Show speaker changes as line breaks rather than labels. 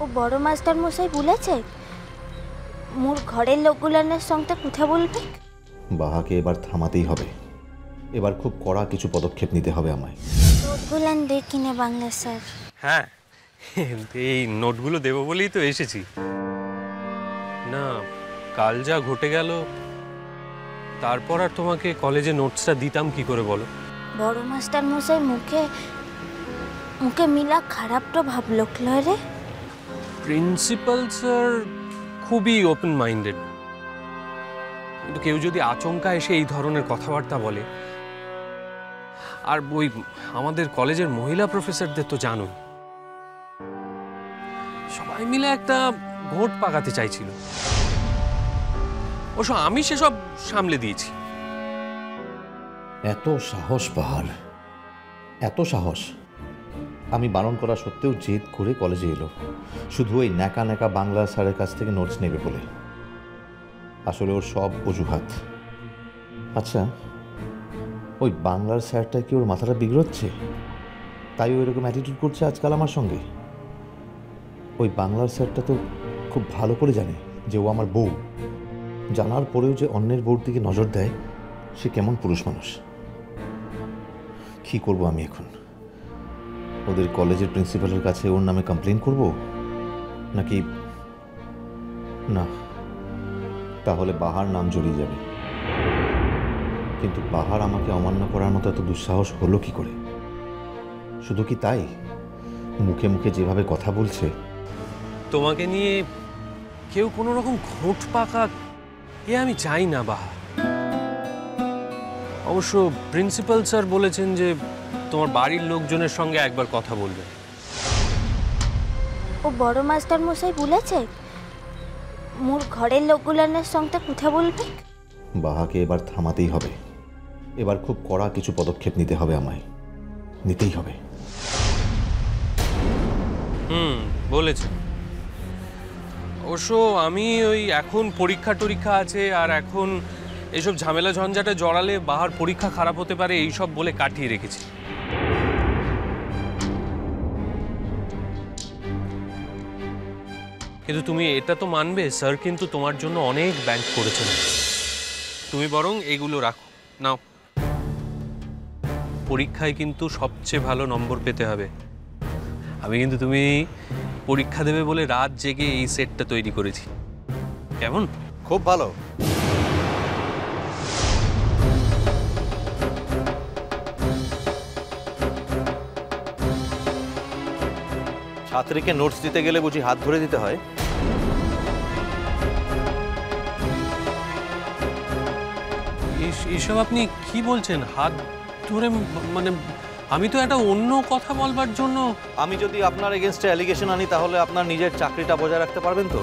ও বড় মাস্টার মশাই বলেছে মোর ঘরের লোকগুলানের সঙ্গে কথা বলবে।
বাহাকে এবার থামাতেই হবে। এবার খুব কড়া কিছু পদক্ষেপ নিতে হবে আমায়।
নোটগুলান দেখিনে বাংলা স্যার।
হ্যাঁ, এই নোটগুলো দেবো বলেই তো এসেছি। না, কাল যা ঘটে গেল তারপর আর তোমাকে কলেজে নোটসটা দিতাম কি করে বলো?
বড় মাস্টার মশাই মুখে মুখে মিলা খারাপটা ভাবলো রে।
প্রিন্সিপাল স্যার খুবই ওপেন মাইন্ডেড, কিন্তু কেউ যদি আচমকা এসে এই ধরনের কথাবার্তা বলে, আর ওই আমাদের কলেজের মহিলা প্রফেসরদের তো জানোই, সবাই মিলে একটা ঘোট পাকাতে চাইছিল। অবশ্য আমি সেসব সামলে দিয়েছি।
এত সাহস পাহাড়, এত সাহস! আমি বারণ করা সত্ত্বেও জেদ করে কলেজে এলো, শুধু ওই ন্যাকা ন্যাকা বাংলা স্যারের কাছ থেকে নোটস নেবে বলে। আসলে ওর সব অজুহাত। আচ্ছা, ওই বাংলার স্যারটা কি ওর মাথাটা বিগড়চ্ছে, তাই ও এরকম অ্যাটিটিউড করছে আজকাল আমার সঙ্গে? ওই বাংলার স্যারটা তো খুব ভালো করে জানে যে ও আমার বউ। জানার পরেও যে অন্যের বউর দিকে নজর দেয়, সে কেমন পুরুষ মানুষ। কি করব আমি এখন? ওদের কলেজের প্রিন্সিপালের কাছে ওর নামে কমপ্লেন করব নাকি? না, তাহলে বাহার নাম জড়িয়ে যাবে। কিন্তু বাহার আমাকে অমান্য করার মতো এত দুঃসাহস হলো কি করে? শুধু কি তাই, মুখে মুখে যেভাবে কথা বলছে।
তোমাকে নিয়ে কেউ কোনো রকম ঘোট পাকা এ আমি চাই না বাহা। অবশ্য প্রিন্সিপাল স্যার বলেছেন যে তোমার বাড়ির লোকজনের সঙ্গে একবার কথা বলবে।
ও বড় মাস্টার মশাই বলেছে মোর ঘরের লোকগুলানের সঙ্গে কথা বলবে।
বাহাকে এবার থামাতেই হবে। এবার খুব কড়া কিছু পদক্ষেপ নিতে হবে আমায়, নিতেই হবে।
বলেছে। অবশ্য আমি ওই এখন পরীক্ষা টরীক্ষা আছে, আর এখন এইসব ঝামেলা ঝঞ্ঝাটে জড়ালে বাহার পরীক্ষা খারাপ হতে পারে এইসব বলে কাটিয়ে রেখেছি। কিন্তু তুমি এটা তো মানবে, স্যার কিন্তু তোমার জন্য অনেক ব্যাংক করেছেন। তুমি বরং এগুলো রাখো, নাও। পরীক্ষায় কিন্তু সবচেয়ে ভালো নম্বর পেতে হবে। আমি কিন্তু তুমি পরীক্ষা দেবে বলে রাত জেগে এই সেটটা তৈরি করেছি। কেমন?
খুব ভালো। ছাত্রীকে নোটস দিতে গেলে বুঝি হাত ধরে দিতে হয়?
এইসব আপনি কি বলছেন? হাত ধরে মানে আমি তো একটা অন্য কথা বলবার জন্য।
আমি যদি আপনার এগেনস্টে অ্যালিগেশন আনি তাহলে আপনার নিজের চাকরিটা বজায় রাখতে পারবেন তো?